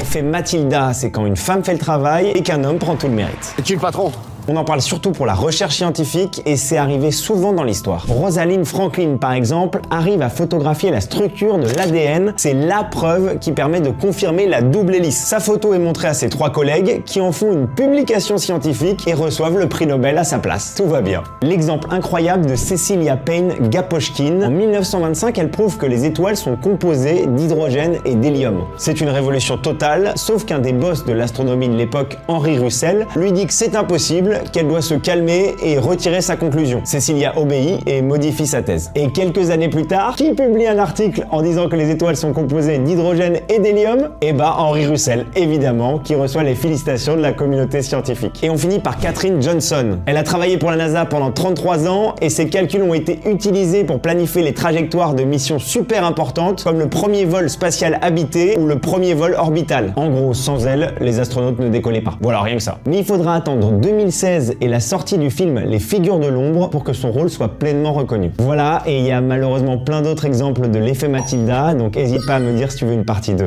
L'effet Mathilda, c'est quand une femme fait le travail et qu'un homme prend tout le mérite. Es-tu le patron? On en parle surtout pour la recherche scientifique et c'est arrivé souvent dans l'histoire. Rosalind Franklin, par exemple, arrive à photographier la structure de l'ADN. C'est la preuve qui permet de confirmer la double hélice. Sa photo est montrée à ses 3 collègues qui en font une publication scientifique et reçoivent le prix Nobel à sa place. Tout va bien. L'exemple incroyable de Cecilia Payne-Gaposchkin. En 1925, elle prouve que les étoiles sont composées d'hydrogène et d'hélium. C'est une révolution totale, sauf qu'un des boss de l'astronomie de l'époque, Henri Russell, lui dit que c'est impossible, qu'elle doit se calmer et retirer sa conclusion. Cecilia obéit et modifie sa thèse. Et quelques années plus tard, qui publie un article en disant que les étoiles sont composées d'hydrogène et d'hélium? Eh ben Henri Russell, évidemment, qui reçoit les félicitations de la communauté scientifique. Et on finit par Katherine Johnson. Elle a travaillé pour la NASA pendant 33 ans et ses calculs ont été utilisés pour planifier les trajectoires de missions super importantes comme le premier vol spatial habité ou le premier vol orbital. En gros, sans elle, les astronautes ne décollaient pas. Voilà, rien que ça. Mais il faudra attendre 2016 et la sortie du film Les Figures de l'ombre pour que son rôle soit pleinement reconnu. Voilà, et il y a malheureusement plein d'autres exemples de l'effet Mathilda, donc n'hésite pas à me dire si tu veux une partie 2.